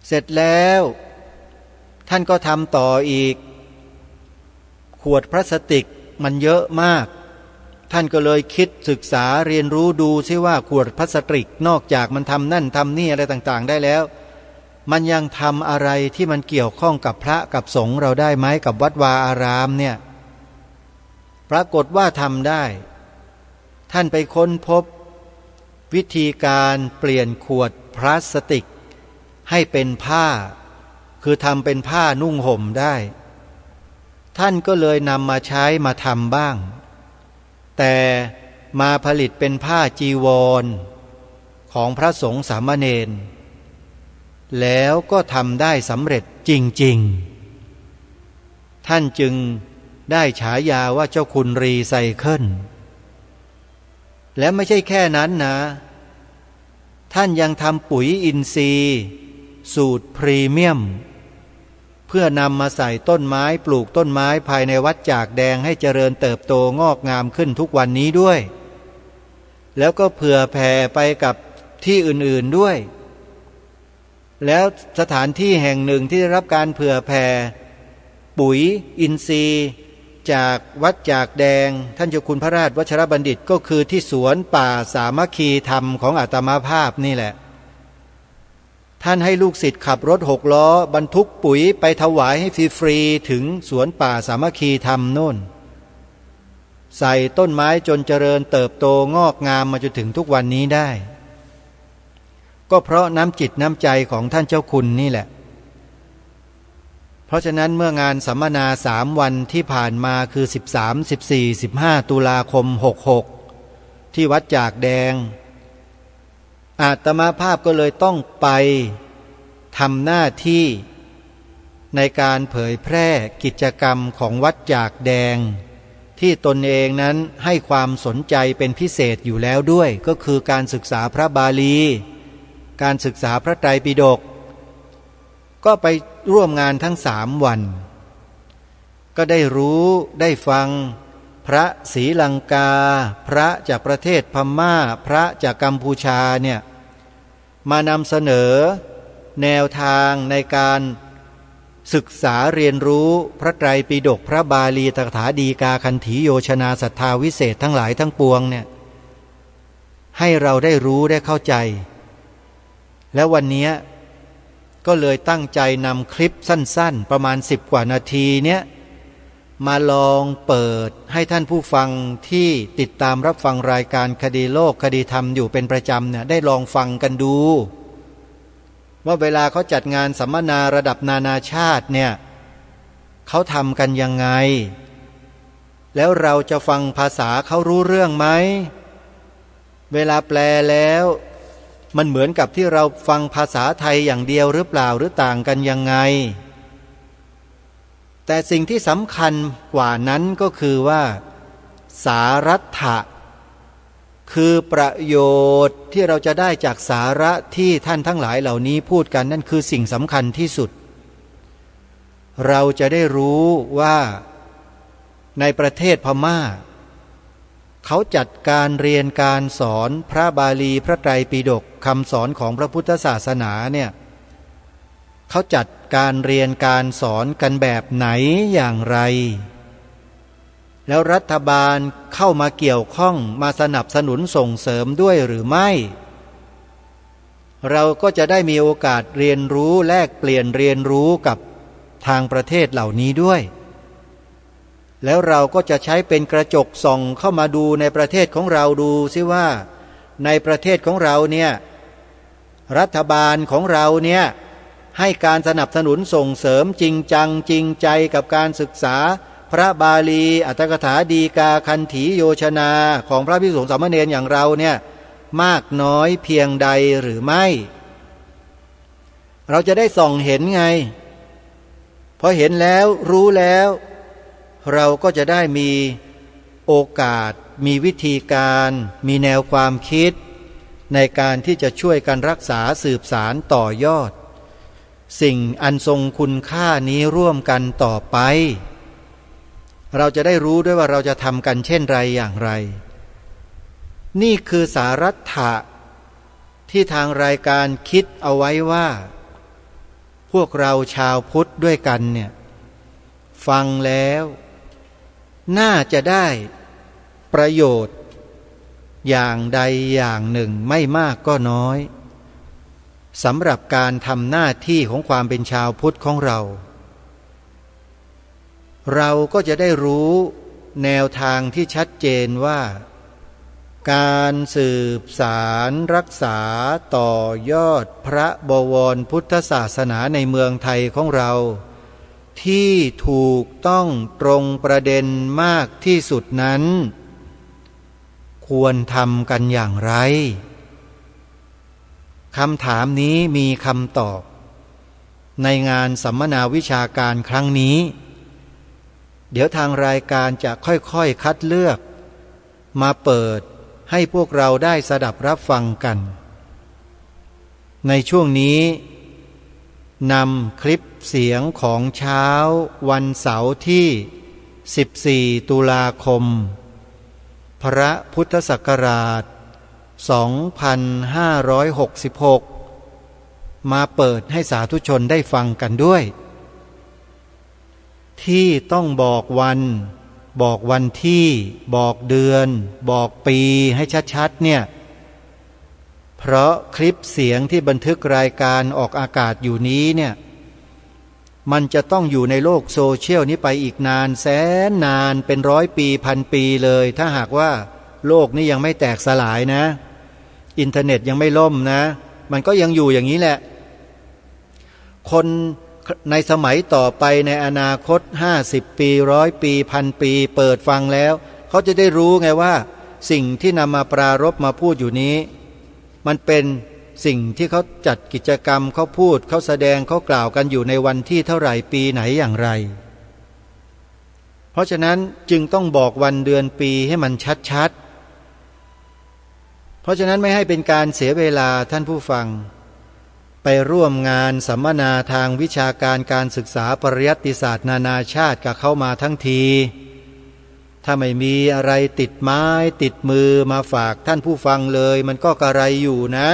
เสร็จแล้วท่านก็ทำต่ออีกขวดพลาสติกมันเยอะมากท่านก็เลยคิดศึกษาเรียนรู้ดูซิว่าขวดพลาสติกนอกจากมันทำนั่นทำนี่อะไรต่างๆได้แล้วมันยังทำอะไรที่มันเกี่ยวข้องกับพระกับสงฆ์เราได้ไหมกับวัดวาอารามเนี่ยปรากฏว่าทำได้ท่านไปค้นพบวิธีการเปลี่ยนขวดพลาสติกให้เป็นผ้าคือทำเป็นผ้านุ่งห่มได้ท่านก็เลยนำมาใช้มาทำบ้างแต่มาผลิตเป็นผ้าจีวรของพระสงฆ์สามเณรแล้วก็ทำได้สำเร็จจริงๆท่านจึงได้ฉายาว่าเจ้าคุณรีไซเคิลและไม่ใช่แค่นั้นนะท่านยังทำปุ๋ยอินทรีย์สูตรพรีเมียมเพื่อนำมาใส่ต้นไม้ปลูกต้นไม้ภายในวัดจากแดงให้เจริญเติบโตงอกงามขึ้นทุกวันนี้ด้วยแล้วก็เผื่อแผ่ไปกับที่อื่นๆด้วยแล้วสถานที่แห่งหนึ่งที่ได้รับการเผื่อแผ่ปุ๋ยอินทรีย์จากวัดจากแดงท่านเจ้าคุณพระราชวชิรบัณฑิตก็คือที่สวนป่าสามัคคีธรรมของอาตมาภาพนี่แหละท่านให้ลูกศิษย์ขับรถ6 ล้อบรรทุกปุ๋ยไปถวายให้ฟรีๆถึงสวนป่าสามัคคีธรรมโน่นใส่ต้นไม้จนเจริญเติบโตงอกงามมาจนถึงทุกวันนี้ได้ก็เพราะน้ำจิตน้ำใจของท่านเจ้าคุณนี่แหละเพราะฉะนั้นเมื่องานสัมมนา3 วันที่ผ่านมาคือ13 14 15 ตุลาคม 66ที่วัดจากแดงอาตมาภาพก็เลยต้องไปทำหน้าที่ในการเผยแพร่กิจกรรมของวัดจากแดงที่ตนเองนั้นให้ความสนใจเป็นพิเศษอยู่แล้วด้วยก็คือการศึกษาพระบาลีการศึกษาพระไตรปิฎกก็ไปร่วมงานทั้ง3 วันก็ได้รู้ได้ฟังพระศรีลังกาพระจากประเทศพม่าพระจากกัมพูชาเนี่ยมานำเสนอแนวทางในการศึกษาเรียนรู้พระไตรปิฎกพระบาลีตถาดีกาคันธีโยชนาศรัทธาวิเศษทั้งหลายทั้งปวงเนี่ยให้เราได้รู้ได้เข้าใจแล้ววันนี้ก็เลยตั้งใจนำคลิปสั้นๆประมาณ10 กว่านาทีเนี่ยมาลองเปิดให้ท่านผู้ฟังที่ติดตามรับฟังรายการคดีโลกคดีธรรมอยู่เป็นประจำเนี่ยได้ลองฟังกันดูว่าเวลาเขาจัดงานสัมมนาระดับนานาชาติเนี่ยเขาทำกันยังไงแล้วเราจะฟังภาษาเขารู้เรื่องไหมเวลาแปลแล้วมันเหมือนกับที่เราฟังภาษาไทยอย่างเดียวหรือเปล่าหรือต่างกันยังไงแต่สิ่งที่สำคัญกว่านั้นก็คือว่าสารัตถะคือประโยชน์ที่เราจะได้จากสาระที่ท่านทั้งหลายเหล่านี้พูดกันนั่นคือสิ่งสำคัญที่สุดเราจะได้รู้ว่าในประเทศพม่าเขาจัดการเรียนการสอนพระบาลีพระไตรปิฎกคำสอนของพระพุทธศาสนาเนี่ยเขาจัดการเรียนการสอนกันแบบไหนอย่างไรแล้วรัฐบาลเข้ามาเกี่ยวข้องมาสนับสนุนส่งเสริมด้วยหรือไม่เราก็จะได้มีโอกาสเรียนรู้แลกเปลี่ยนเรียนรู้กับทางประเทศเหล่านี้ด้วยแล้วเราก็จะใช้เป็นกระจกส่องเข้ามาดูในประเทศของเราดูซิว่าในประเทศของเราเนี่ยรัฐบาลของเราเนี่ยให้การสนับสนุนส่งเสริมจริงจังจริงใจกับการศึกษาพระบาลีอัตถกถาดีกาคันธีโยชนาของพระภิกษุสามเณรอย่างเราเนี่ยมากน้อยเพียงใดหรือไม่เราจะได้ส่องเห็นไงพอเห็นแล้วรู้แล้วเราก็จะได้มีโอกาสมีวิธีการมีแนวความคิดในการที่จะช่วยกันรักษาสืบสารต่อยอดสิ่งอันทรงคุณค่านี้ร่วมกันต่อไปเราจะได้รู้ด้วยว่าเราจะทำกันเช่นไรอย่างไรนี่คือสารัตถะที่ทางรายการคิดเอาไว้ว่า พวกเราชาวพุทธด้วยกันเนี่ยฟังแล้วน่าจะได้ประโยชน์อย่างใดอย่างหนึ่งไม่มากก็น้อยสำหรับการทำหน้าที่ของความเป็นชาวพุทธของเราเราก็จะได้รู้แนวทางที่ชัดเจนว่าการสืบสารรักษาต่อยอดพระบวรพุทธศาสนาในเมืองไทยของเราที่ถูกต้องตรงประเด็นมากที่สุดนั้นควรทำกันอย่างไรคำถามนี้มีคำตอบในงานสัมมนาวิชาการครั้งนี้เดี๋ยวทางรายการจะค่อยๆคัดเลือกมาเปิดให้พวกเราได้สดับรับฟังกันในช่วงนี้นำคลิปเสียงของเช้าวันเสาร์ที่14ตุลาคมพระพุทธศักราช2566มาเปิดให้สาธุชนได้ฟังกันด้วยที่ต้องบอกวันบอกวันที่บอกเดือนบอกปีให้ชัดๆเนี่ยเพราะคลิปเสียงที่บันทึกรายการออกอากาศอยู่นี้เนี่ยมันจะต้องอยู่ในโลกโซเชียลนี้ไปอีกนานแสนนานเป็น100 ปีพันปีเลยถ้าหากว่าโลกนี้ยังไม่แตกสลายนะอินเทอร์เน็ตยังไม่ล่มนะมันก็ยังอยู่อย่างนี้แหละคนในสมัยต่อไปในอนาคต50 ปี100 ปีพันปีเปิดฟังแล้วเขาจะได้รู้ไงว่าสิ่งที่นำมาปรารภมาพูดอยู่นี้มันเป็นสิ่งที่เขาจัดกิจกรรมเขาพูดเขาแสดงเขากล่าวกันอยู่ในวันที่เท่าไหร่ปีไหนอย่างไรเพราะฉะนั้นจึงต้องบอกวันเดือนปีให้มันชัดๆเพราะฉะนั้นไม่ให้เป็นการเสียเวลาท่านผู้ฟังไปร่วมงานสัมมนาทางวิชาการการศึกษาปริยัติศาสตร์นานาชาติกับเข้ามาทั้งทีถ้าไม่มีอะไรติดไม้ติดมือมาฝากท่านผู้ฟังเลยมันก็กระไรอยู่นะ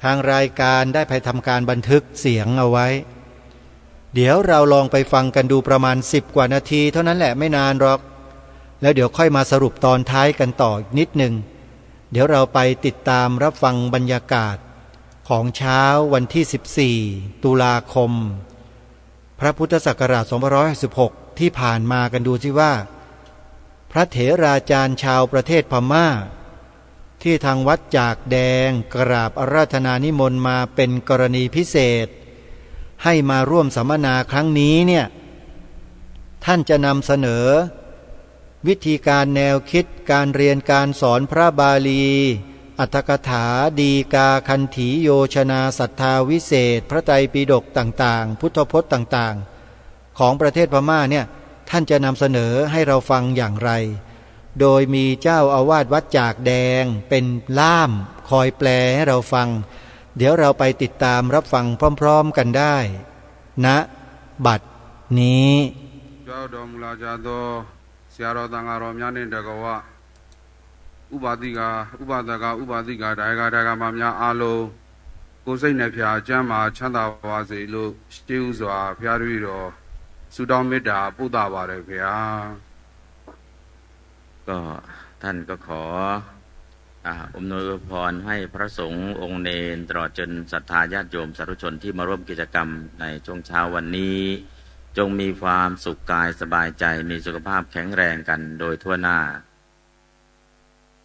ทางรายการได้ไปทำการบันทึกเสียงเอาไว้เดี๋ยวเราลองไปฟังกันดูประมาณ10 กว่านาทีเท่านั้นแหละไม่นานหรอกแล้วเดี๋ยวค่อยมาสรุปตอนท้ายกันต่ออีกนิดหนึ่งเดี๋ยวเราไปติดตามรับฟังบรรยากาศของเช้าวันที่14ตุลาคมพระพุทธศักราช2566ที่ผ่านมากันดูสิว่าพระเถราจารย์ชาวประเทศพม่าที่ทางวัดจากแดงกราบอาราธนานิมนต์มาเป็นกรณีพิเศษให้มาร่วมสัมมนาครั้งนี้เนี่ยท่านจะนำเสนอวิธีการแนวคิดการเรียนการสอนพระบาลีอรรถกถาดีกาคันถีโยชนาศรัทธาวิเศษพระไตรปิฎกต่างๆพุทธพจน์ต่างๆของประเทศพม่าเนี่ยท่านจะนำเสนอให้เราฟังอย่างไรโดยมีเจ้าอาวาสวัดจากแดงเป็นล่ามคอยแปลให้เราฟังเดี๋ยวเราไปติดตามรับฟังพร้อมๆกันได้ณบัดนี้เจ้าดอมลาจาโตเสียรอตังอารมณ์ญาณิเดกวะอุบาติกาอุบาตกาอุบาติกาได้กามาမြာအားလုံးကိုယ်စိတ်နဲ့ဖြာကျမ်းမာချမ်းသာပါစေလို့ရှေးဥစွာဖျားပြီးတော့ဆုတောင်းမေတ္တာပို့သပါတယ်ခင်ဗျာก็ท่านก็ขออำนวยพรให้พระสงฆ์องค์เณรตลอดจนศรัทธาญาติโยมสาธุชนที่มาร่วมกิจกรรมในช่วงเช้าวันนี้จงมีความสุขกายสบายใจมีสุขภาพแข็งแรงกันโดยทั่วหน้า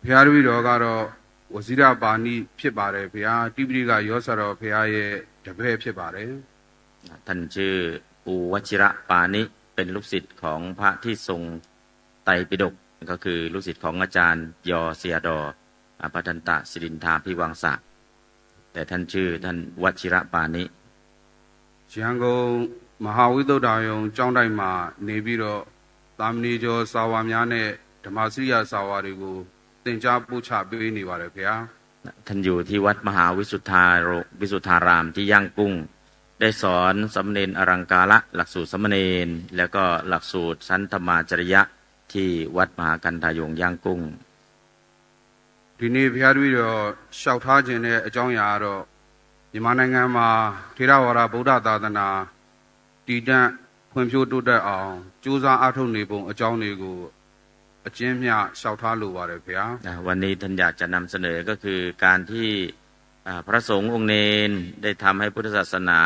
ဘုရားတပည့်တော်ကတော့ဝစီရပါဏိဖြစ်ပါတယ်ဘုရားတိပိဋကယောဆရောဘုရားရဲ့တပည့်ဖြစ်ပါတယ်ท่านชื่อปูวชิระปานิเป็นลูกศิษย์ของพระที่ทรงไตรปิฎกก็คือลูกศิษย์ของอาจารย์ยอเสียดอปัทันตะสิรินทาภิวังสะแต่ท่านชื่อท่านวชิระปานิရန်ကုန်မဟာဝိသုဒ္ဓယုံကျောင်းတိုင်းမှာနေပြီးတော့သာမဏေကျော်စာဝါများနဲ့ဓမ္มစရိယစာဝါတွေကိုသင်ကြားပို့ချပေးနေပါတယ်ခင်ဗျာท่านอยู่ที่วัดมหาวิสุทธารามที่ย่างกุ้งได้สอนสามเณรอรังกาละหลักสูตรสามเณรแล้วก็หลักสูตรชั้นธรรมาจริยะที่วัดมหากันทายงย่างกุ้งဒီနေ့ဘုရားတပည့်တော်လျှောက်ထားခြင်းတဲ့အကြောင်းအရာကတော့ယ မြန်မာနိုင်ငံမှာထေရဝါဒဗုဒ္ဓသာသနာတည်တံ့ဖွံ့ဖြိုးတိုးတက်အောင်ကြိုးစားအားထုတ်နေပုံအကြောင်းတွေကိုအကျဉ်းမျှလျှောက်ထားလိုပါတယ်ဗျာวันนี้ท่านอยากจะนำเสนอก็คือการที่พระสงฆ์องค์เนรได้ทำให้พุทธศาสนา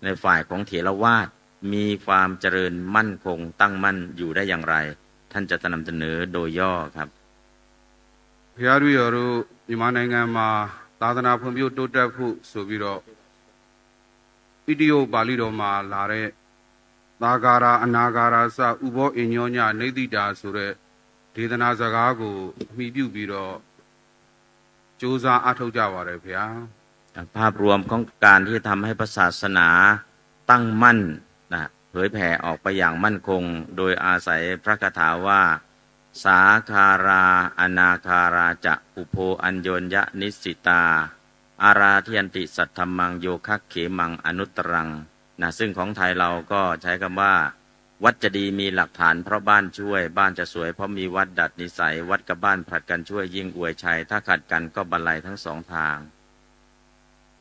ในฝ่ายของเถรวาทมีความเจริญมั่นคงตั้งมั่นอยู่ได้อย่างไรท่านจะนำเสนอโดยย่อครับဘုရားတို့ရောတို့မြန်မာနိုင်ငံမှာသာသနာဖွံ့ဖြိုးတိုးတက်ဖို့ဆိုပြီးတော့ဣတိယပါဠိတော်မှာလာတဲ့သာဂါရာအနာဂါရာစဥဘောအညောညနေတိတာဆိုတဲ့ဒေသနာစကားကိုအမိပြုပြီးတော့ကြိုးစားအားထုတ်ကြပါတယ်ဗျာภาพรวมของการที่ทำให้ศาสนาตั้งมั่นนะเผยแผ่ออกไปอย่างมั่นคงโดยอาศัยพระคาถาว่าสาคาราอนาคาราจะอุโภอัญโยญญนิสิตาอาราธิยันติสัทธมังโยคะเขมังอนุตตรังนะซึ่งของไทยเราก็ใช้คำว่าวัดจะดีมีหลักฐานเพราะบ้านช่วยบ้านจะสวยเพราะมีวัดดัดนิสัยวัดกับบ้านผลัดกันช่วยยิ่งอวยชัยถ้าขัดกันก็บรรลัยทั้งสองทาง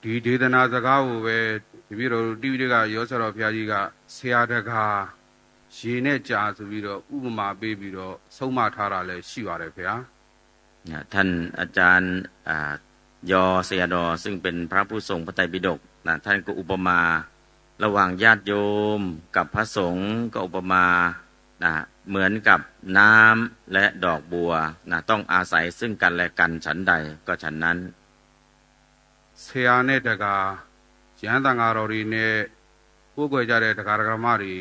ဒီဒေသနာစကားကိုပဲဒီပြီးတော့တိပိဋကရောဆရာတော်ဘုရားကြီးကဆရာတကာရေနဲ့ကြာဆိုပြီးတော့ဥပမာပေးပြီးတော့ဆုံးမထားတာလည်းရှိပါတယ်ဗျာท่านอาจารย์ยอเสียดอซึ่งเป็นพระผู้ทรงพระไตรปิฎกนะท่านก็อุปมาระหว่างญาติโยมกับพระสงฆ์ก็อุปมานะเหมือนกับน้ำและดอกบัวนะต้องอาศัยซึ่งกันและกันฉันใดก็ฉันนั้นဆရာနဲ့တကာရဟန်းသံဃာတော်တွေနဲ့ကိုယ်ွယ်ကြတဲ့တရားဓမ္မတွေ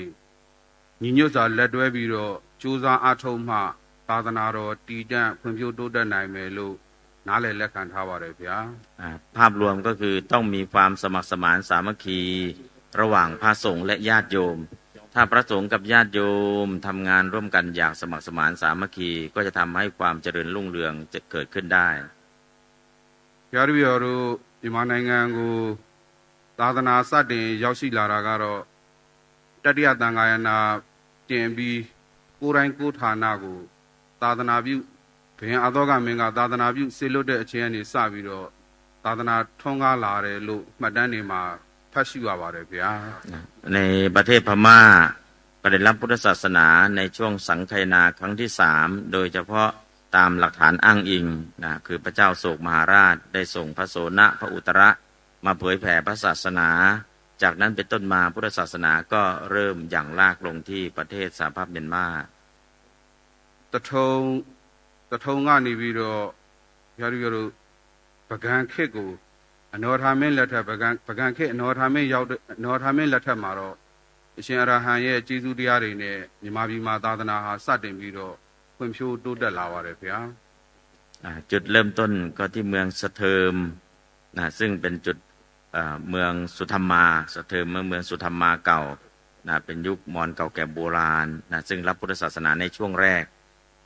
ညီညွတ်စွာလက်တွဲပြီးတော့ကြိုးစားအားထုတ်မှသာသနာတော်တည်တံ့ဖွံ့ဖြိုးတိုးတက်နိုင်မယ်လို့နားလည်လက်ခံထားပါတယ်ဗျာภาพรวมก็คือต้องมีความสมัครสมานสามัคคีระหว่างพระสงฆ์และญาติโยมถ้าพระสงฆ์กับญาติโยมทำงานร่วมกันอย่างสมัครสมานสามัคคีก็จะทำให้ความเจริญรุ่งเรืองจะเกิดขึ้นได้ဘုရားတို့ရောတို့မြန်မာနိုင်ငံကိုသာသနာစတင်ရောက်ရှိလာတာကတော့တတိယသံဃာယနာတင်ပြီးကိုယ်တိုင်ကိုယ်ဌာနကိုသာသနာပြုဘုရင်အသောကမင်းကသာသနာပြုဆေလွတ်တဲ့အချိန်ကနေစပြီးတော့သာသနာထွန်းကားလာတယ်လို့မှတ်တမ်းတွေမှာဖတ်ရှိရပါတယ်ဗျာในประเทศพม่าก็ได้รับพุทธศาสนาในช่วงสังคายนาครั้งที่3โดยเฉพาะตามหลักฐานอ้างอิงนะคือพระเจ้าโศกมหาราชได้ส่งพระโสนะพระอุตระมาเผยแผ่พระศาสนาจากนั้นเป็นต้นมาพุทธศาสนาก็เริ่มอย่างลากลงที่ประเทศสหภาพเมียนมาတထုံကနေပြီးတော့ဘုရားတို့ပကံခေတ်ကိုအနောထာမင်းလက်ထက်ပကံခေတ်အနောထာမင်းရောက်အနောထာမင်းလက်ထက်မှာတော့အရှင်အရဟံရဲ့ကျေးဇူးတရားတွေနဲ့မြန်မာပြည်မှာသာသနာဟာစတင်ပြီးတော့ဖွံ့ဖြိုးတိုးတက်လာပါတယ်ဗျာจุดเริ่มต้นก็ที่เมืองสะเทิมนะซึ่งเป็นจุดเมืองสุธรรมาสะเทิมเมืองสุธรรมาเก่านะเป็นยุคมอญเก่าแก่โบราณนะซึ่งรับพุทธศาสนาในช่วงแรก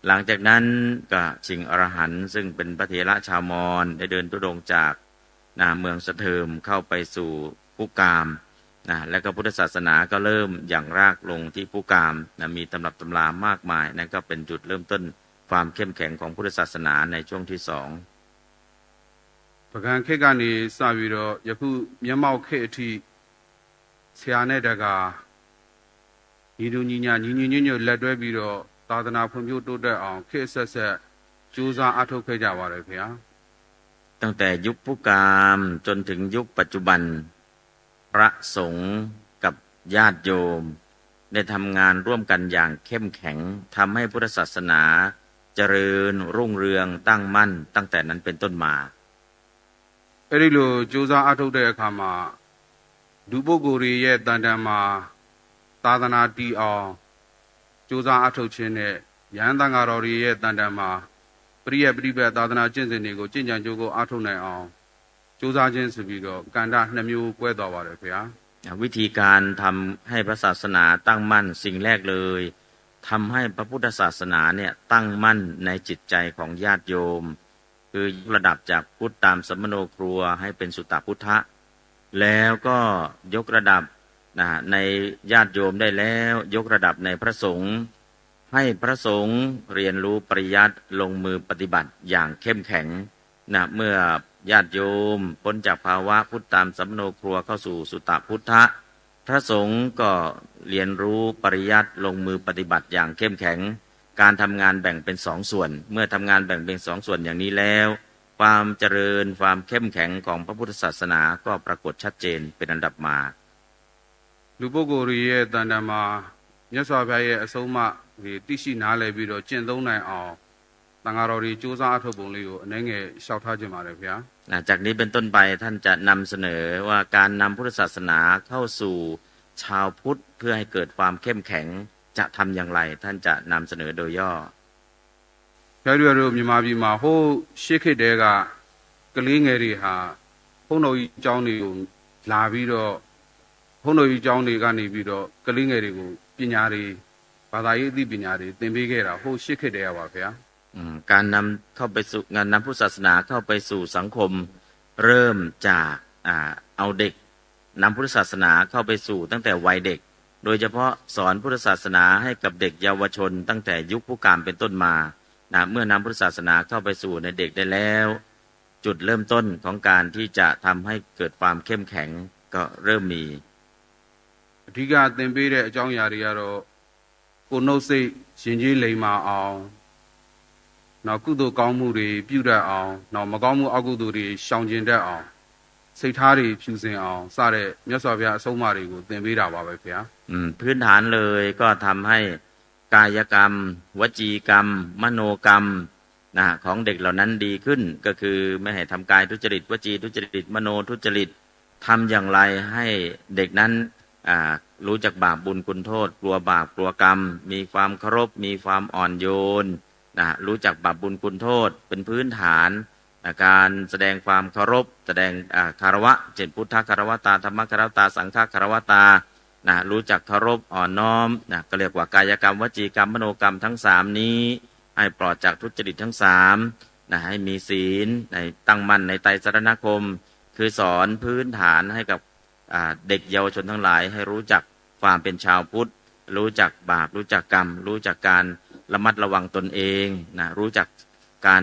หลังจากนั้นก็ชิงอรหันต์ซึ่งเป็นพระเถระชาวมอญได้เดินทุดงจากนะเมืองสะเทิมเข้าไปสู่พุกามนะและก็พุทธศาสนาก็เริ่มอย่างรากลงที่พุกามนะมีตำรับตำรามากมายนั่นก็เป็นจุดเริ่มต้นความเข้มแข็งของพุทธศาสนาในช่วงที่2ပကံခေတ်ကနေစပြီးတော့ယခုမျက်မှောက်ခေတ်အထိဆရာနဲ့တကာညီတို့ညီညာညီညွတ်လက်တွဲပြီးတော့သာသနာဖွံ့ဖြိုးတိုးတက်အောင်ခေတ်ဆက်ဆက်ကြိုးစားအားထုတ်ခဲ့ကြပါတယ်ခင်ဗျာตั้งแต่ยุคพุกามจนถึงยุคปัจจุบันพระสงฆ์กับญาติโยมได้ทำงานร่วมกันอย่างเข้มแข็งทำให้พุทธศาสนาเจริญรุ่งเรืองตั้งมั่นตั้งแต่นั้นเป็นต้นมาအဲ့ဒီလိုကြိုးစားအားထုတ်တဲ့အခါမှာလူပုဂ္ဂိုလ်တွေရဲ့တန်တန်မှာသာသနာတည်အောင်ကြိုးစားအားထုတ်ခြင်းနဲ့ယဟန်သံဃာတော်တွေရဲ့တန်တန်မှာပရိယပရိပတ်သာသနာကျင့်စဉ်တွေကိုကျင့်ကြံကြိုးကိုအားထုတ်နိုင်အောင်ကြိုးစားခြင်းဆိုပြီးတော့ကန္တ2မျိုးကွဲသွားပါတယ်ခင်ဗျာวิธีการทำให้พระศาสนาตั้งมั่นสิ่งแรกเลยทำให้พระพุทธศาสนาเนี่ยตั้งมั่นในจิตใจของญาติโยมคือยกระดับจากพุทธตามสัมมโนครัวให้เป็นสุตตพุทธะแล้วก็ยกระดับในญาติโยมได้แล้วยกระดับในพระสงฆ์ให้พระสงฆ์เรียนรู้ปริยัติลงมือปฏิบัติอย่างเข้มแข็งเมื่อ ญาติโยมพ้นจากภาวะพุทธตามสัมโนครัวเข้าสู่สุตตพุทธะพระสงฆ์ก็เรียนรู้ปริยัติลงมือปฏิบัติอย่างเข้มแข็งการทำงานแบ่งเป็นสองส่วนเมื่อทำงานแบ่งเป็นสองส่วนอย่างนี้แล้วความเจริญความเข้มแข็งของพระพุทธศาสนาก็ปรากฏชัดเจนเป็นอันดับมาလူပုဂ္ဂိုလ်ရဲ့တန်တမာမြတ်စွာဘုရားရဲ့အဆုံးအမသိရှိနားလည်ပြီးတော့ကျင့်သုံးနိုင်အောင်တန်ဃာတော်တွေစူးစမ်းအထောက်ပုံလေးကိုအနည်းငယ်လျှောက်ထားခြင်းပါတယ်ဗျာจากนี้เป็นต้นไปท่านจะนำเสนอว่าการนำพุทธศาสนาเข้าสู่ชาวพุทธเพื่อให้เกิดความเข้มแข็งจะทำอย่างไรท่านจะนำเสนอโดยย่อဘုရားတို့မြန်မာပြည်မှာဟိုးရှေးခေတ်တည်းကကလေးငယ်တွေဟာဘုန်းတော်ကြီးအကြောင်းတွေကိုလာပြီးတော့ဘုန်းတော်ကြီးအကြောင်းတွေကနေပြီးတော့ကလေးငယ်တွေကိုပညာတွေဘာသာရေးအသိပညာတွေသင်ပေးခဲ့တာဟိုးရှေးခေတ်တည်းကပါဗျာการนำเข้าไปสู่งานนำพุทธศาสนาเข้าไปสู่สังคมเริ่มจากเอาเด็กนำพุทธศาสนาเข้าไปสู่ตั้งแต่วัยเด็กโดยเฉพาะสอนพุทธศาสนาให้กับเด็กเยาวชนตั้งแต่ยุคพุทธกาลเป็นต้นมาเมื่อนำพุทธศาสนาเข้าไปสู่ในเด็กได้แล้วจุดเริ่มต้นของการที่จะทำให้เกิดความเข้มแข็งก็เริ่มมีအဓိကသင်ပေးတဲ့အကြောင်းအရာတွေကတော့ကိုယ်နှုတ်စိတ်ရှင်ကြီးလိမ္မာအောင်နောက်ကုသိုလ်ကောင်းမှုတွေပြုတတ်အောင်နောက်မကောင်းမှုအကုသိုလ်တွေရှောင်ကျဉ်တတ်အောင်စိတ်ထားတွေဖြူစင်အောင်စတဲ့မြတ်စွာဘုရားအဆုံးအမတွေကိုသင်ပေးတာပါပဲခင်ဗျာพื้นฐานเลยก็ทำให้กายกรรมวจีกรรมมโนกรรมของเด็กเหล่านั้นดีขึ้นก็คือไม่ให้ทำกายทุจริตวจีทุจริตมโนทุจริตทำอย่างไรให้เด็กนั้นรู้จักบาปบุญคุณโทษกลัวบาปกลัวกรรมมีความเคารพมีความอ่อนโยนรู้จักบาปบุญคุณโทษเป็นพื้นฐานการแสดงความเคารพแสดงคารวะเช่นพุทธคารวตาธรรมคารวตาสังฆคารวตารู้จักเคารพอ่อนน้อมก็เรียกว่ากายกรรมวจีกรรมมโนกรรมทั้งสามนี้ให้ปลอดจากทุจริตทั้งสามให้มีศีลตั้งมั่นในไตรสรณคมคือสอนพื้นฐานให้กับเด็กเยาวชนทั้งหลายให้รู้จักความเป็นชาวพุทธรู้จักบาปรู้จักกรรมรู้จักการระมัดระวังตนเองรู้จักการ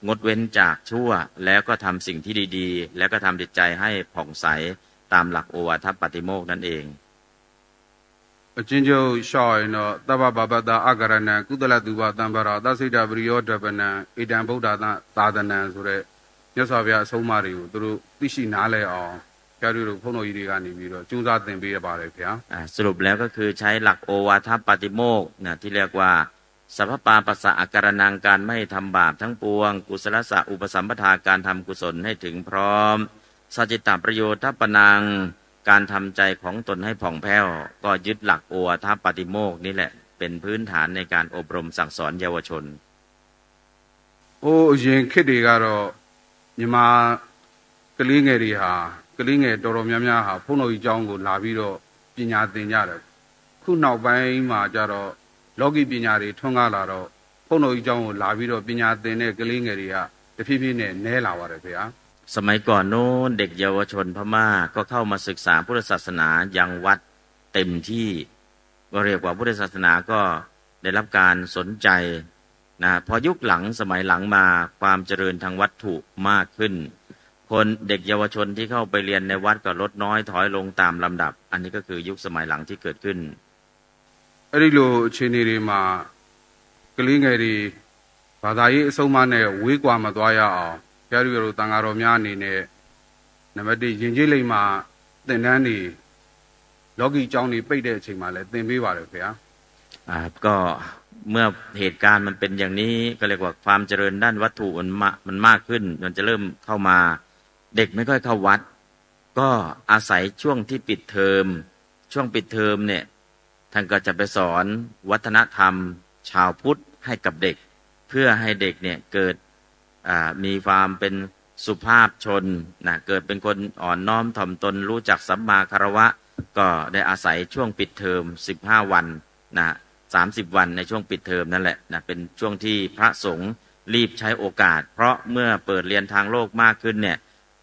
งดเว้นจากชั่วแล้วก็ทำสิ่งที่ดีๆแล้วก็ทำจิตใจให้ผ่องใสตามหลักโอวาทปาติโมกข์นั่นเองအချင်းချုပ်ရှော့ရင်တော့သဗ္ဗဗဗတအကရဏံကုသလတုပတံပရာသစိတပရိယောဓပနံဣတံဗုဒ္ဓသာသနံဆိုတဲ့မြတ်စွာဘုရားအဆုံးအမတွေကိုသူတို့သိရှိနားလည်အောင်ဘုရားတို့ဘုန်းတော်ကြီးတွေကနေပြီးတော့ကြိုးစားသင်ပေးရပါတယ်ဗျာสรุปแล้วก็คือใช้หลักโอวาทปาติโมกข์ที่เรียกว่าสัพพปาปัสสะอาการนังการไม่ทำบาปทั้งปวงกุศลสะอุปสัมปทาการทำกุศลให้ถึงพร้อมสัจจิตตประโยชน์ทัปปนังการทำใจของตนให้ผ่องแผ้วก็ยึดหลักโอวาทปาติโมกข์นี่แหละเป็นพื้นฐานในการอบรมสั่งสอนเยาวชนโอ้ရင်ခေတ်တွေကတော့မြန်မာကလေးငယ်တွေဟာကလေးငယ်တော်တော်များများဟာဘုန်းတော်ကြီးကျောင်းကိုလာပြီးတော့ပညာသင်ကြတယ်ခုနောက်ပိုင်းမှာကျတော့လောကီပညာတွေထွန်းကားလာတော့ဘုန်းတော်ကြီးကျောင်းကိုလာပြီးတော့ပညာသင်တဲ့ကလေးငယ်တွေကတဖြည်းဖြည်းနဲ့နည်းလာပါတယ်ဗျာสมัยก่อนโน้นเด็กเยาวชนพม่าก็เข้ามาศึกษาพุทธศาสนายังวัดเต็มที่ก็เรียกว่าพุทธศาสนาก็ได้รับการสนใจพอยุคหลังสมัยหลังมาความเจริญทางวัตถุมากขึ้นคนเด็กเยาวชนที่เข้าไปเรียนในวัดก็ลดน้อยถอยลงตามลำดับอันนี้ก็คือยุคสมัยหลังที่เกิดขึ้นအဲ့ဒီလိုအခြေအနေတွေမှာကလေးငယ်တွေဘာသာရေးအဆုံးအမနဲ့ဝေးကွာမသွားရအောင်ဘုရားတို့တန်ဃာတော်များအနေနဲ့နံပါတ်1ယဉ်ကျေးလိမ္မာသင်တန်းတွေလောကီကျောင်းတွေပိတ်တဲ့အချိန်မှာလည်းသင်ပေးပါတယ်ခင်ဗျာก็เมื่อเหตุการณ์มันเป็นอย่างนี้ก็เรียกว่าความเจริญด้านวัตถุมันมากขึ้นมันจะเริ่มเข้ามาเด็กไม่ค่อยเข้าวัดก็อาศัยช่วงที่ปิดเทอมช่วงปิดเทอมเนี่ยท่านก็จะไปสอนวัฒนธรรมชาวพุทธให้กับเด็กเพื่อให้เด็กเนี่ยเกิดมีความเป็นสุภาพชนเกิดเป็นคนอ่อนน้อมถ่อมตนรู้จักสัมมาคารวะก็ได้อาศัยช่วงปิดเทอม15 วัน30 วันในช่วงปิดเทอมนั่นแหละเป็นช่วงที่พระสงฆ์รีบใช้โอกาสเพราะเมื่อเปิดเรียนทางโลกมากขึ้นเนี่ย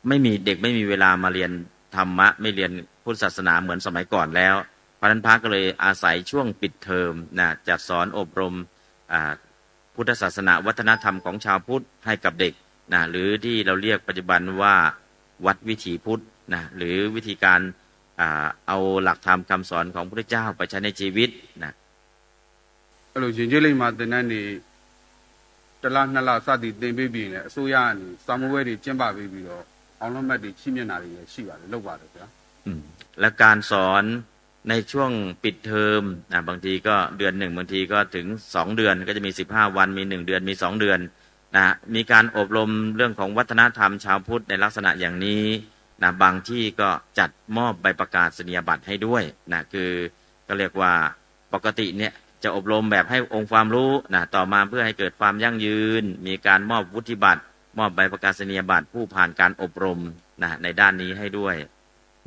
ไม่มีเด็กไม่มีเวลามาเรียนธรรมะไม่เรียนพุทธศาสนาเหมือนสมัยก่อนแล้วพระนันพระก็เลยอาศัยช่วงปิดเทอมจัดสอนอบรมพุทธศาสนาวัฒนธรรมของชาวพุทธให้กับเด็ก นะหรือที่เราเรียกปัจจุบันว่าวัดวิถีพุทธนะหรือวิธีการเอาหลักธรรมคำสอนของพระพุทธเจ้าไปใช้ในชีวิตนะအဲ့လိုရင်ကျေးလိမ္မာသင်တန်းတွေတစ်လနှစ်လစသည်သင်ပေးပြီးနေအစိုးရကနေစာမွေးတွေကျင်းပပေးပြီးတော့အောင်လုံးမှတ်တွေချီးမြှင့်တာတွေလည်းရှိပါတယ်လုပ်ပါတယ်ဗျာและการสอนในช่วงปิดเทอมบางทีก็เดือนหนึ่งบางทีก็ถึง2เดือนก็จะมี15วันมี1เดือนมี2เดือนนะมีการอบรมเรื่องของวัฒนธรรมชาวพุทธในลักษณะอย่างนี้นะบางที่ก็จัดมอบใบประกาศนียบัตรให้ด้วยนะคือก็เรียกว่าปกติเนี่ยจะอบรมแบบให้องค์ความรู้นะต่อมาเพื่อให้เกิดความยั่งยืนมีการมอบวุฒิบัตรมอบใบประกาศนียบัตรผู้ผ่านการอบรมนะในด้านนี้ให้ด้วย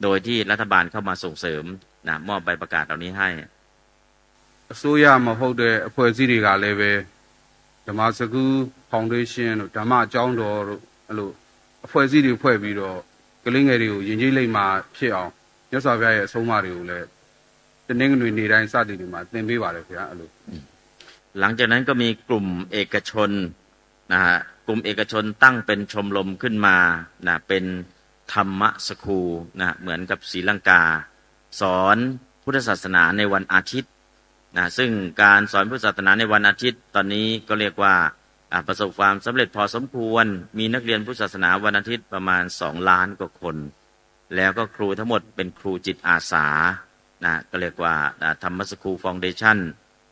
โดยที่รัฐบาลเข้ามาส่งเสริมนะมอบใบประกาศเหล่านี้ให้အစိုးရမဟုတ်တဲ့အဖွဲ့အစည်းတွေကလည်းပဲဓမ္မစကူးဖောင်ဒေးရှင်းတို့ဓမ္မအကြောင်းတော်တို့အဲ့လိုအဖွဲ့အစည်းတွေဖွဲ့ပြီးတော့ကလေးငယ်တွေကိုယဉ်ကျေးလိမ္မာဖြစ်အောင်မြတ်စွာဘုရားရဲ့အဆုံးအမတွေကိုလည်းတနင်္ဂနွေနေ့တိုင်းစသည်တွေမှာသင်ပေးပါတယ်ခင်ဗျာအဲ့လိုหลังจากนั้นก็มีกลุ่มเอกชนนะฮะกลุ่มเอกชนตั้งเป็นชมรมขึ้นมานะเป็นธรรมสคูลนะเหมือนกับศรีลังกาสอนพุทธศาสนาในวันอาทิตย์นะซึ่งการสอนพุทธศาสนาในวันอาทิตย์ตอนนี้ก็เรียกว่าประสบความสำเร็จพอสมควรมีนักเรียนพุทธศาสนาวันอาทิตย์ประมาณ2 ล้านกว่าคนแล้วก็ครูทั้งหมดเป็นครูจิตอาสานะก็เรียกว่าธรรมสคูลฟาวเดชั่น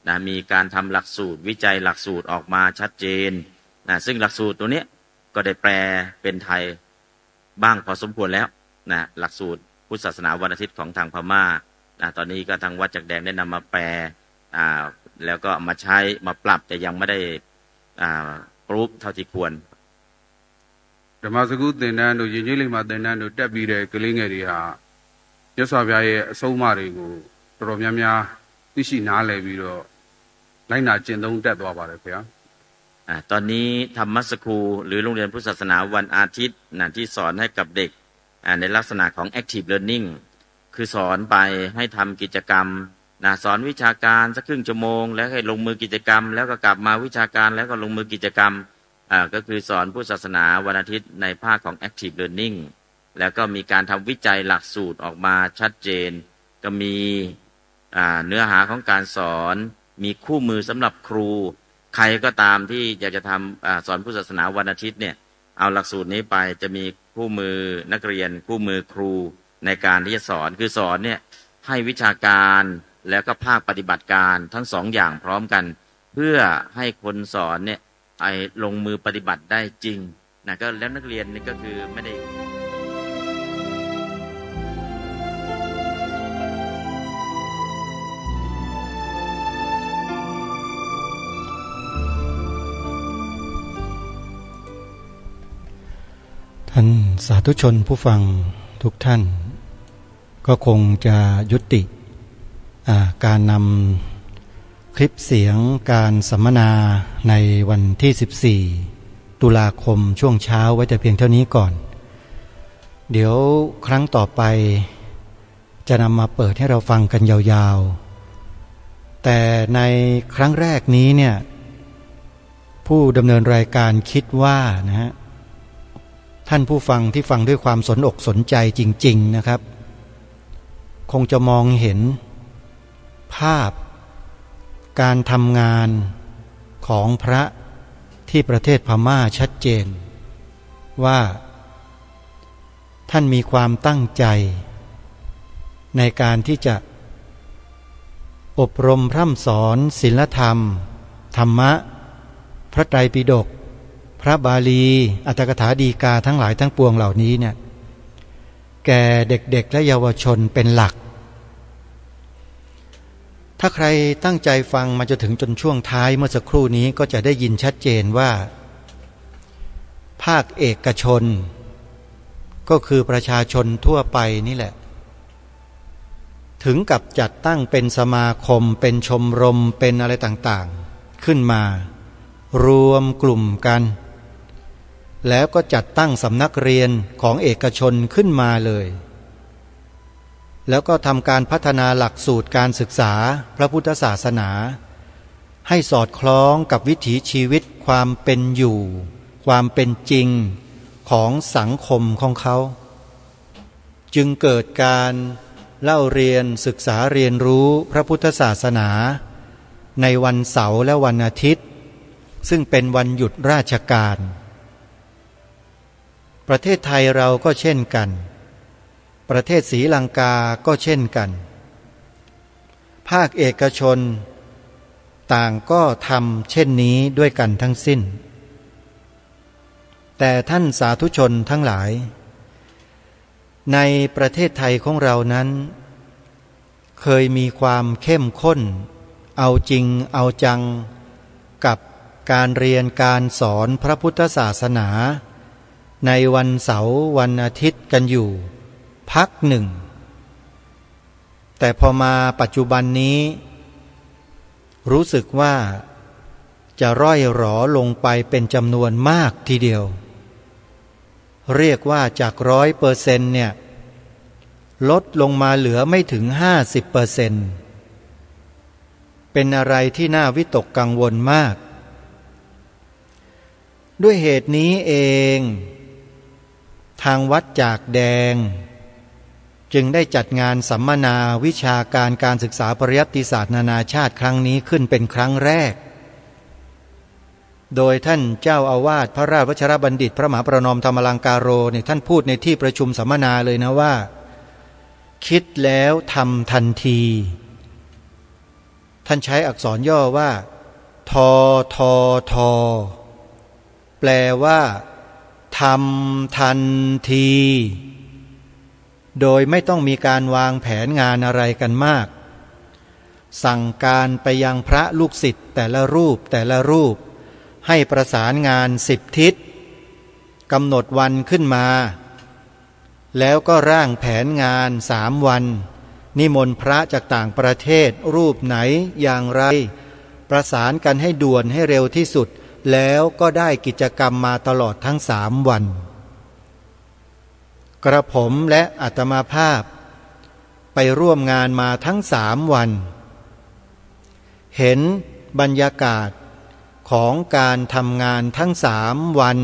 นะมีการทำหลักสูตรวิจัยหลักสูตรออกมาชัดเจนนะซึ่งหลักสูตรตัวนี้ก็ได้แปลเป็นไทยบ้างพอสมควรแล้วนะหลักสูตรพุทธศาสนาวันอาทิตย์ของทางพม่านะตอนนี้ก็ทางวัดจักแดงได้นำมาแปลแล้วก็มาใช้มาปรับแต่ยังไม่ได้ปรูฟเท่าที่ควรဓမ္မစကူးသင်တန်းတို့ယဉ်ကျေးလိမ္မာသင်တန်းတို့တက်ပြီးတဲ့ကလေးငယ်တွေဟာမြတ်စွာဘုရားရဲ့အဆုံးအမတွေကိုတော်တော်များများသိရှိနားလည်ပြီးတော့လိုက်နာကျင့်သုံးတက်သွားပါတယ်ခင်ဗျာตอนนี้ธรรมสคูลหรือโรงเรียนพุทธศาสนาวันอาทิตย์นะที่สอนให้กับเด็กในลักษณะของ active learning คือสอนไปให้ทำกิจกรรมนะสอนวิชาการสักครึ่งชั่วโมงแล้วให้ลงมือกิจกรรมแล้วก็กลับมาวิชาการแล้วก็ลงมือกิจกรรมก็คือสอนพุทธศาสนาวันอาทิตย์ในภาคของ active learning แล้วก็มีการทำวิจัยหลักสูตรออกมาชัดเจนก็มีเนื้อหาของการสอนมีคู่มือสำหรับครูใครก็ตามที่อยากจะทำสอนพุทธศาสนาวันอาทิตย์เนี่ยเอาหลักสูตรนี้ไปจะมีคู่มือนักเรียนคู่มือครูในการที่จะสอนคือสอนเนี่ยให้วิชาการแล้วก็ภาคปฏิบัติการทั้ง2 อย่างพร้อมกันเพื่อให้คนสอนเนี่ยลงมือปฏิบัติได้จริงนะก็แล้วนักเรียนนี่ก็คือไม่ได้ท่านสาธุชนผู้ฟังทุกท่านก็คงจะยุติการนำคลิปเสียงการสัมมนาในวันที่14ตุลาคมช่วงเช้าไว้แต่เพียงเท่านี้ก่อนเดี๋ยวครั้งต่อไปจะนำมาเปิดให้เราฟังกันยาวๆแต่ในครั้งแรกนี้เนี่ยผู้ดำเนินรายการคิดว่านะฮะท่านผู้ฟังที่ฟังด้วยความสนอกสนใจจริงๆนะครับคงจะมองเห็นภาพการทำงานของพระที่ประเทศพม่าชัดเจนว่าท่านมีความตั้งใจในการที่จะอบรมพร่ำสอนศีลธรรมธรรมะพระไตรปิฎกพระบาลีอรรถกถาฎีกาทั้งหลายทั้งปวงเหล่านี้เนี่ยแก่เด็กๆและเยาวชนเป็นหลักถ้าใครตั้งใจฟังมาจนถึงจนช่วงท้ายเมื่อสักครู่นี้ก็จะได้ยินชัดเจนว่าภาคเอกชนก็คือประชาชนทั่วไปนี่แหละถึงกับจัดตั้งเป็นสมาคมเป็นชมรมเป็นอะไรต่างๆขึ้นมารวมกลุ่มกันแล้วก็จัดตั้งสำนักเรียนของเอกชนขึ้นมาเลยแล้วก็ทำการพัฒนาหลักสูตรการศึกษาพระพุทธศาสนาให้สอดคล้องกับวิถีชีวิตความเป็นอยู่ ความเป็นจริงของสังคมของเขาจึงเกิดการเล่าเรียนศึกษาเรียนรู้พระพุทธศาสนาในวันเสาร์และวันอาทิตย์ซึ่งเป็นวันหยุดราชการประเทศไทยเราก็เช่นกันประเทศศรีลังกาก็เช่นกันภาคเอกชนต่างก็ทำเช่นนี้ด้วยกันทั้งสิ้นแต่ท่านสาธุชนทั้งหลายในประเทศไทยของเรานั้นเคยมีความเข้มข้นเอาจริงเอาจังกับการเรียนการสอนพระพุทธศาสนาในวันเสาร์วันอาทิตย์กันอยู่พักหนึ่งแต่พอมาปัจจุบันนี้รู้สึกว่าจะร่อยหรอลงไปเป็นจำนวนมากทีเดียวเรียกว่าจาก100%เนี่ยลดลงมาเหลือไม่ถึง50%เป็นอะไรที่น่าวิตกกังวลมากด้วยเหตุนี้เองทางวัดจากแดงจึงได้จัดงานสัมมนาวิชาการศึกษาปริยัติศาสตร์นานาชาติครั้งนี้ขึ้นเป็นครั้งแรกโดยท่านเจ้าอาวาสพระราชวชรบัณฑิตพระมหาประนอมธรรมลังการโรเนี่ยท่านพูดในที่ประชุมสัมมนาเลยนะว่าคิดแล้วทำทันทีท่านใช้อักษรย่อว่าทอทอทอแปลว่าทำทันทีโดยไม่ต้องมีการวางแผนงานอะไรกันมากสั่งการไปยังพระลูกศิษย์แต่ละรูปให้ประสานงาน10 ทิศกำหนดวันขึ้นมาแล้วก็ร่างแผนงาน3 วันนิมนต์พระจากต่างประเทศรูปไหนอย่างไรประสานกันให้ด่วนให้เร็วที่สุดแล้วก็ได้กิจกรรมมาตลอดทั้ง3 วันกระผมและอาตมาภาพไปร่วมงานมาทั้ง3 วันเห็นบรรยากาศของการทำงานทั้ง3 วัน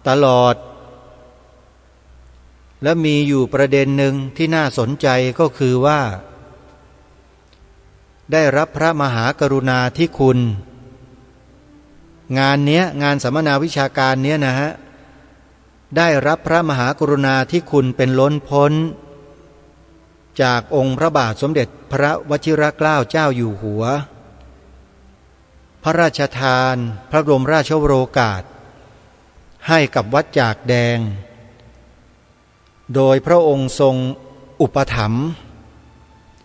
ตลอดและมีอยู่ประเด็นหนึ่งที่น่าสนใจก็คือว่าได้รับพระมหากรุณาธิคุณงานเนี้ยงานสัมมนาวิชาการเนี้ยนะฮะได้รับพระมหากรุณาธิคุณเป็นล้นพ้นจากองค์พระบาทสมเด็จพระวชิรเกล้าเจ้าอยู่หัวพระราชทานพระบรมราชโองการ ให้กับวัดจากแดงโดยพระองค์ทรงอุปถัมภ์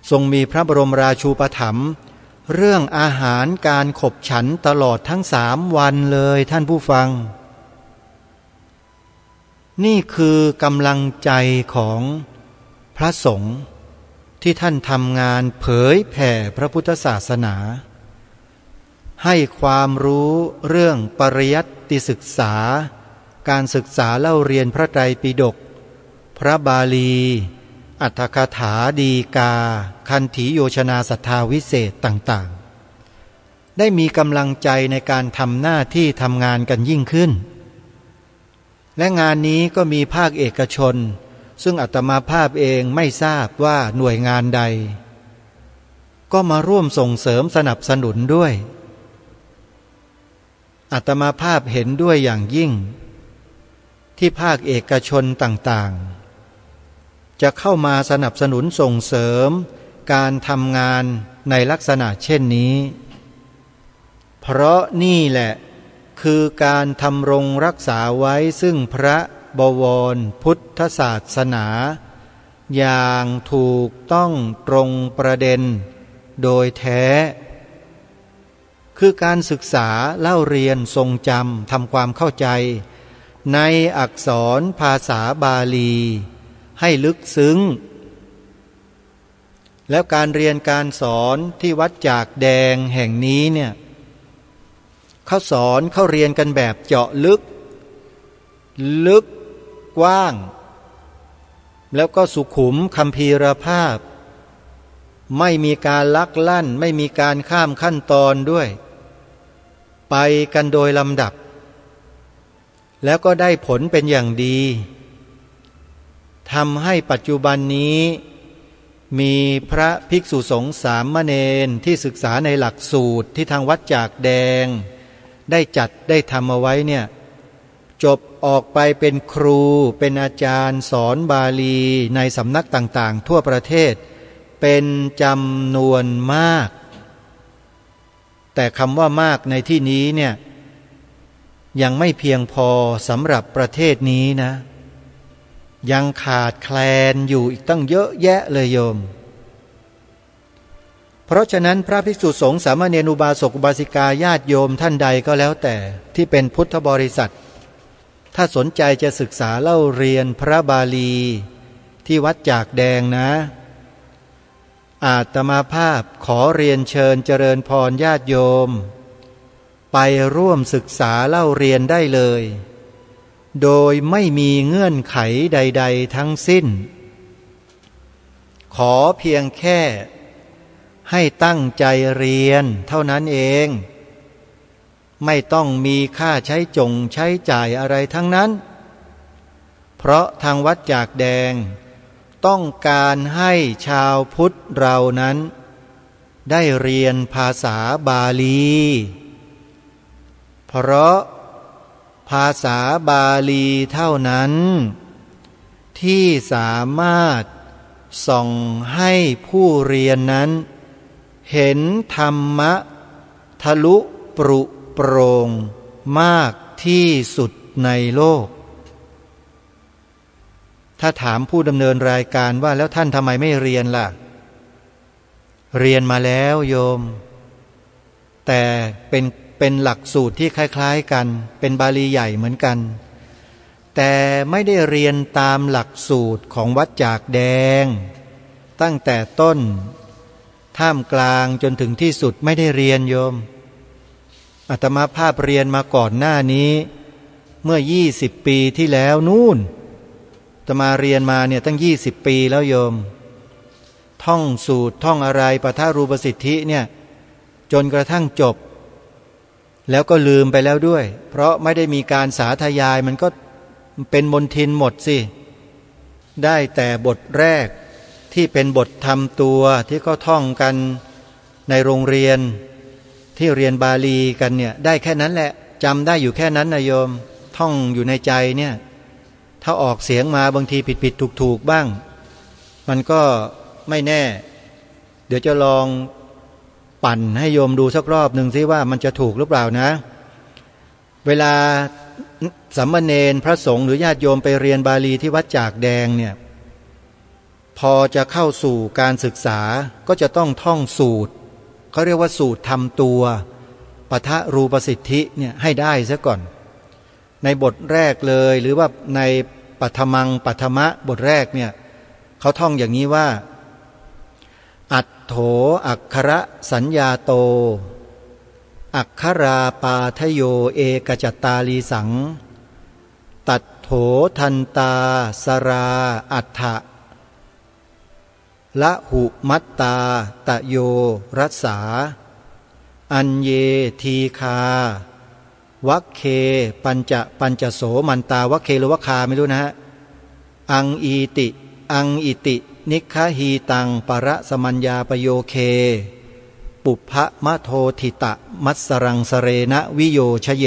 ทรงมีพระบรมราชูปถัมภ์เรื่องอาหารการขบฉันตลอดทั้ง3 วันเลยท่านผู้ฟังนี่คือกำลังใจของพระสงฆ์ที่ท่านทำงานเผยแผ่พระพุทธศาสนาให้ความรู้เรื่องปริยัติศึกษาการศึกษาเล่าเรียนพระไตรปิฎกพระบาลีอรรถกถาดีกาคันธีโยชนาศรัทธาวิเศษต่างๆได้มีกำลังใจในการทำหน้าที่ทำงานกันยิ่งขึ้นและงานนี้ก็มีภาคเอกชนซึ่งอาตมาภาพเองไม่ทราบว่าหน่วยงานใดก็มาร่วมส่งเสริมสนับสนุนด้วยอาตมาภาพเห็นด้วยอย่างยิ่งที่ภาคเอกชนต่างๆจะเข้ามาสนับสนุนส่งเสริมการทำงานในลักษณะเช่นนี้เพราะนี่แหละคือการทำรงรักษาไว้ซึ่งพระบวรพุทธศาสนาอย่างถูกต้องตรงประเด็นโดยแท้คือการศึกษาเล่าเรียนทรงจำทำความเข้าใจในอักษรภาษาบาลีให้ลึกซึ้งแล้วการเรียนการสอนที่วัดจากแดงแห่งนี้เนี่ยเขาสอนเขาเรียนกันแบบเจาะลึกกว้างแล้วก็สุขุมคัมภีรภาพไม่มีการลักลั่นไม่มีการข้ามขั้นตอนด้วยไปกันโดยลำดับ แล้วก็ได้ผลเป็นอย่างดีทำให้ปัจจุบันนี้มีพระภิกษุสงฆ์สามเณรที่ศึกษาในหลักสูตรที่ทางวัดจากแดงได้จัดได้ทำเอาไว้เนี่ยจบออกไปเป็นครูเป็นอาจารย์สอนบาลีในสำนักต่างๆทั่วประเทศเป็นจำนวนมากแต่คำว่ามากในที่นี้เนี่ยยังไม่เพียงพอสำหรับประเทศนี้นะยังขาดแคลนอยู่อีกตั้งเยอะแยะเลยโยมเพราะฉะนั้นพระภิกษุสงฆ์สามเณรอุบาสกอุบาสิกาญาติโยมท่านใดก็แล้วแต่ที่เป็นพุทธบริษัทถ้าสนใจจะศึกษาเล่าเรียนพระบาลีที่วัดจากแดงนะอาตมาภาพขอเรียนเชิญเจริญพรญาติโยมไปร่วมศึกษาเล่าเรียนได้เลยโดยไม่มีเงื่อนไขใดๆทั้งสิ้นขอเพียงแค่ให้ตั้งใจเรียนเท่านั้นเองไม่ต้องมีค่าใช้จ่ายอะไรทั้งนั้นเพราะทางวัดจากแดงต้องการให้ชาวพุทธเรานั้นได้เรียนภาษาบาลีเพราะภาษาบาลีเท่านั้นที่สามารถส่องให้ผู้เรียนนั้นเห็นธรรมะทะลุปรุโปร่งมากที่สุดในโลกถ้าถามผู้ดำเนินรายการว่าแล้วท่านทำไมไม่เรียนล่ะเรียนมาแล้วโยมแต่เป็นหลักสูตรที่คล้ายๆกันเป็นบาลีใหญ่เหมือนกันแต่ไม่ได้เรียนตามหลักสูตรของวัดจากแดงตั้งแต่ต้นท่ามกลางจนถึงที่สุดไม่ได้เรียนโยมอาตมาภาพเรียนมาก่อนหน้านี้เมื่อ20 ปีที่แล้วนู่นอาตมาเรียนมาเนี่ยตั้ง20 ปีแล้วโยมท่องสูตรท่องอะไรปทรูปสิทธิเนี่ยจนกระทั่งจบแล้วก็ลืมไปแล้วด้วยเพราะไม่ได้มีการสาธยายมันก็เป็นมนทินหมดสิได้แต่บทแรกที่เป็นบททำตัวที่เขาท่องกันในโรงเรียนที่เรียนบาลีกันเนี่ยได้แค่นั้นแหละจำได้อยู่แค่นั้นนะโยมท่องอยู่ในใจเนี่ยถ้าออกเสียงมาบางทีผิดถูกบ้างมันก็ไม่แน่เดี๋ยวจะลองปั่นให้โยมดูสักรอบหนึ่งซิว่ามันจะถูกหรือเปล่านะเวลาสามเณรพระสงฆ์หรือญาติโยมไปเรียนบาลีที่วัดจากแดงเนี่ยพอจะเข้าสู่การศึกษาก็จะต้องท่องสูตรเขาเรียกว่าสูตรทำตัวปทรูปสิทธิเนี่ยให้ได้ซะก่อนในบทแรกเลยหรือว่าในปัทมังปัทมะบทแรกเนี่ยเขาท่องอย่างนี้ว่าอัตโถอักขระสัญญาโตอักขราปาทโยเอกจตาลีสังตัดโถทันตาสราอัฏฐะละหุมัตตาตะโยรัสสาอัญเยทีคาวัคเคปัญจโสมันตาวัคเคหรือวัคคาไม่รู้นะฮะอังอิตินิคหีตังปรสมัญญาปโยเคปุพพะมะโททิตะมัสสรังสเรนะวิโยชเย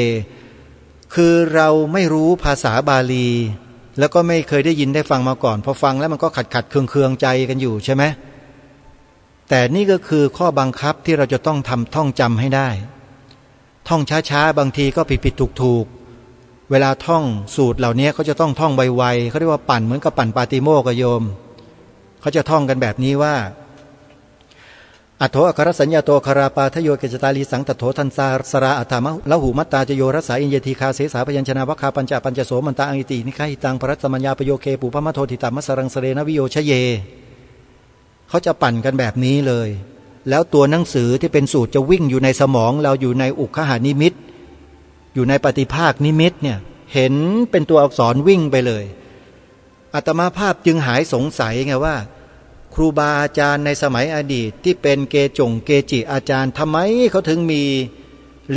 คือเราไม่รู้ภาษาบาลีแล้วก็ไม่เคยได้ยินได้ฟังมาก่อนพอฟังแล้วมันก็ขัดเคืองใจกันอยู่ใช่ไหมแต่นี่ก็คือข้อบังคับที่เราจะต้องท่องจำให้ได้ท่องช้าๆบางทีก็ผิดถูกเวลาท่องสูตรเหล่านี้เขาจะต้องท่องไวๆเขาเรียกว่าปั่นเหมือนกับปั่นปาติโมกข์โยมเขาจะท่องกันแบบนี้ว่าอัตโถอัครสัญญาโตคาราปาทโยเกจตาลีสังตโถทันสาสราอัฏฐามะละหูมัตตาจโยรัสสาอินเยทีคาเสสาพยัญชนะวัคคาปัญจโสมันตาอังอิตินิคหิตังปรัสสมัญญาปโยเคปุพพะมะโททิตามัสสรังสเรนะวิโยชเยเขาจะปั่นกันแบบนี้เลยแล้วตัวหนังสือที่เป็นสูตรจะวิ่งอยู่ในสมองเราอยู่ในอุคหานิมิตอยู่ในปฏิภาคนิมิตเนี่ยเห็นเป็นตัวอักษรวิ่งไปเลยอาตมาภาพจึงหายสงสัยไงว่าครูบาอาจารย์ในสมัยอดีตที่เป็นเกจิอาจารย์ทำไมเขาถึงมี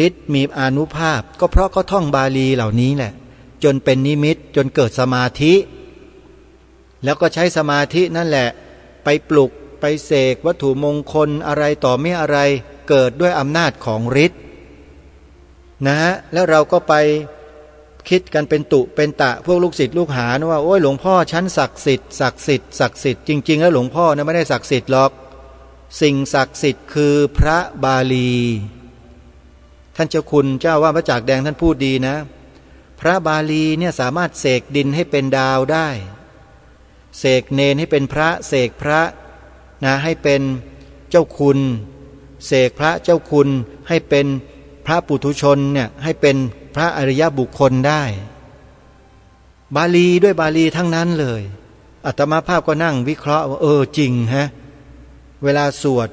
ฤทธิ์มีอานุภาพก็เพราะเขาท่องบาลีเหล่านี้แหละ จนเป็นนิมิตจนเกิดสมาธิแล้วก็ใช้สมาธินั่นแหละไปปลุกไปเสกวัตถุมงคลอะไรต่อไม่อะไรเกิดด้วยอำนาจของฤทธิ์นะฮะแล้วเราก็ไปคิดกันเป็นตุเป็นตะพวกลูกศิษย์ลูกหานะว่าโอ้ยหลวงพ่อชั้นศักดิ์สิทธิ์ศักดิ์สิทธิ์ศักดิ์สิทธิ์จริงๆแล้วหลวงพ่อนะไม่ได้ศักดิ์สิทธิ์หรอกสิ่งศักดิ์สิทธิ์คือพระบาลีท่านเจ้าคุณเจ้าว่าพระจากแดงท่านพูดดีนะพระบาลีเนี่ยสามารถเสกดินให้เป็นดาวได้เสกเนรให้เป็นพระเสกพระนะให้เป็นเจ้าคุณเสกพระเจ้าคุณให้เป็นพระปุถุชนเนี่ยให้เป็นพระอริยบุคคลได้บาลีด้วยบาลีทั้งนั้นเลยอาตมาภาพก็นั่งวิเคราะห์ว่าจริงฮะเวลาสวด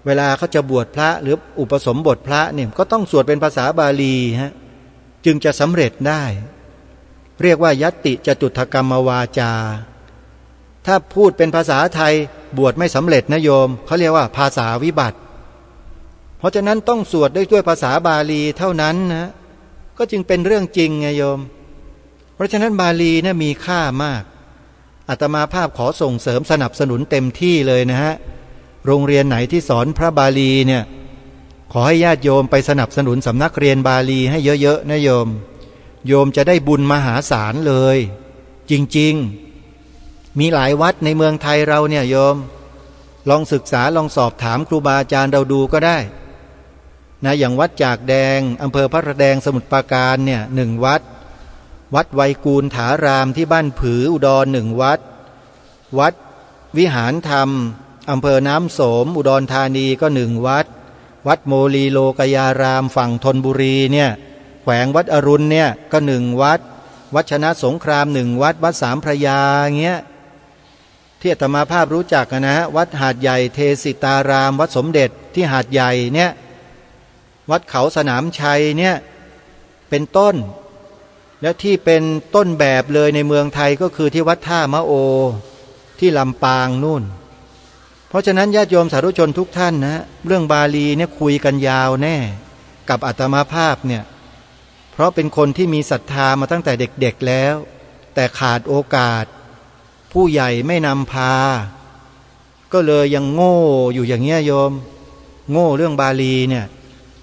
เวลาเขาจะบวชพระหรืออุปสมบทพระเนี่ยก็ต้องสวดเป็นภาษาบาลีฮะจึงจะสำเร็จได้เรียกว่ายัตติจตุถกรรมวาจาถ้าพูดเป็นภาษาไทยบวชไม่สำเร็จนะโยมเขาเรียกว่าภาษาวิบัติเพราะฉะนั้นต้องสวดด้วยภาษาบาลีเท่านั้นนะก็จึงเป็นเรื่องจริงไงโยมเพราะฉะนั้นบาลีเนี่ยมีค่ามากอาตมาภาพขอส่งเสริมสนับสนุนเต็มที่เลยนะฮะโรงเรียนไหนที่สอนพระบาลีเนี่ยขอให้ญาติโยมไปสนับสนุนสำนักเรียนบาลีให้เยอะๆนะโยมโยมจะได้บุญมหาศาลเลยจริงๆมีหลายวัดในเมืองไทยเราเนี่ยโยมลองศึกษาลองสอบถามครูบาอาจารย์เราดูก็ได้นะอย่างวัดจากแดงอำเภอพระประแดงสมุทรปราการเนี่ย1 วัดวัดไวกูลถารามที่บ้านผืออุดร1 วัดวัดวิหารธรรมอำเภอน้ำโสมอุดรธานีก็1 วัดวัดโมลีโลกยารามฝั่งธนบุรีเนี่ยแขวงวัดอรุณเนี่ยก็1 วัดวัดชนะสงคราม1 วัดวัดสามพระยาเงี้ยที่อาตมาภาพรู้จักนะฮะวัดหาดใหญ่เทสิตารามวัดสมเด็จที่หาดใหญ่เนี่ยวัดเขาสนามชัยเนี่ยเป็นต้นและที่เป็นต้นแบบเลยในเมืองไทยก็คือที่วัดท่ามะโอที่ลำปางนู่นเพราะฉะนั้นญาติโยมสาธุชนทุกท่านนะเรื่องบาลีเนี่ยคุยกันยาวแน่กับอาตมาภาพเนี่ยเพราะเป็นคนที่มีศรัทธามาตั้งแต่เด็กๆแล้วแต่ขาดโอกาสผู้ใหญ่ไม่นำพาก็เลยยังโง่อยู่อย่างเงี้ยโยมโง่เรื่องบาลีเนี่ย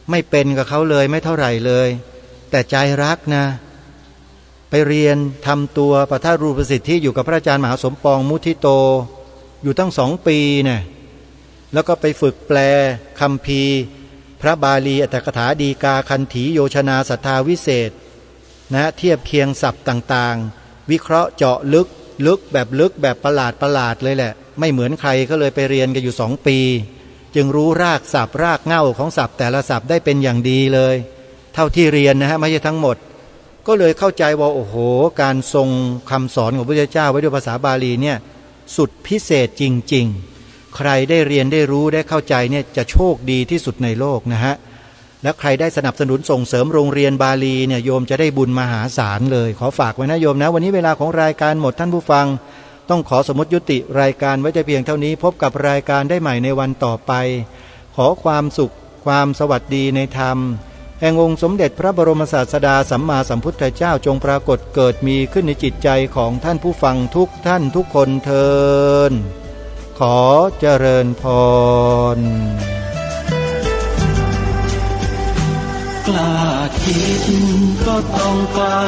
ไม่เป็นกับเขาเลยไม่เท่าไหร่เลยแต่ใจรักนะไปเรียนทำตัวปฐรูปสิทธิอยู่กับพระอาจารย์มหาสมปองมุทิโตอยู่ตั้ง2 ปีเนี่ยแล้วก็ไปฝึกแปลคัมภีร์พระบาลีอัตถกถาดีกาคันถีโยชนาศรัทธาวิเศษนะเทียบเคียงศัพท์ต่างๆวิเคราะห์เจาะลึกแบบประหลาดเลยแหละไม่เหมือนใครก็เลยไปเรียนกันอยู่2 ปีจึงรู้รากศัพท์รากเหง้าของศัพท์แต่ละศัพท์ได้เป็นอย่างดีเลยเท่าที่เรียนนะฮะไม่ใช่ทั้งหมดก็เลยเข้าใจว่าโอ้โหการทรงคำสอนของพระพุทธเจ้าไว้ด้วยภาษาบาลีเนี่ยสุดพิเศษจริงๆใครได้เรียนได้รู้ได้เข้าใจเนี่ยจะโชคดีที่สุดในโลกนะฮะและใครได้สนับสนุนส่งเสริมโรงเรียนบาลีเนี่ยโยมจะได้บุญมหาศาลเลยขอฝากไว้นะโยมนะวันนี้เวลาของรายการหมดท่านผู้ฟังต้องขอสมมติยุติรายการไว้แต่เพียงเท่านี้พบกับรายการได้ใหม่ในวันต่อไปขอความสุขความสวัสดีในธรรมแห่งองค์สมเด็จพระบรมศาสดาสัมมาสัมพุทธเจ้าจงปรากฏเกิดมีขึ้นในจิตใจของท่านผู้ฟังทุกท่านทุกคนเทินขอเจริญพรกล้าคิดก็ต้องกล้า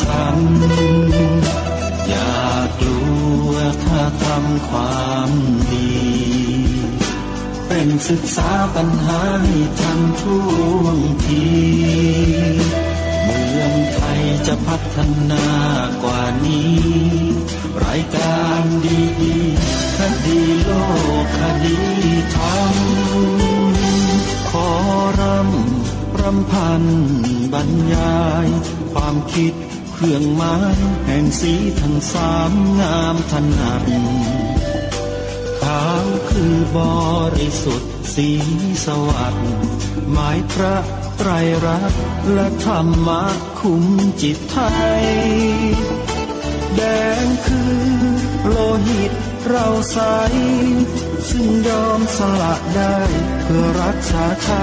ทำอย่ากลัวถ้าทำความดีเป็นศึกษาปัญหาให้ทันท่วงทีเมืองไทยจะพัฒนากว่านี้รายการดีๆคดีโลกคดีธรรมขอรำพันบรรยายความคิดเครื่องหมายแห่งสีทั้ง3งามถนัดขาวคือบริสุทธิ์สีสวัสดิ์หมายพระไตรรัตน์และธรรมะคุ้มจิตไทยแดงคือโลหิตเราใสซึ่งยอมสละได้เพื่อรักษาชาติ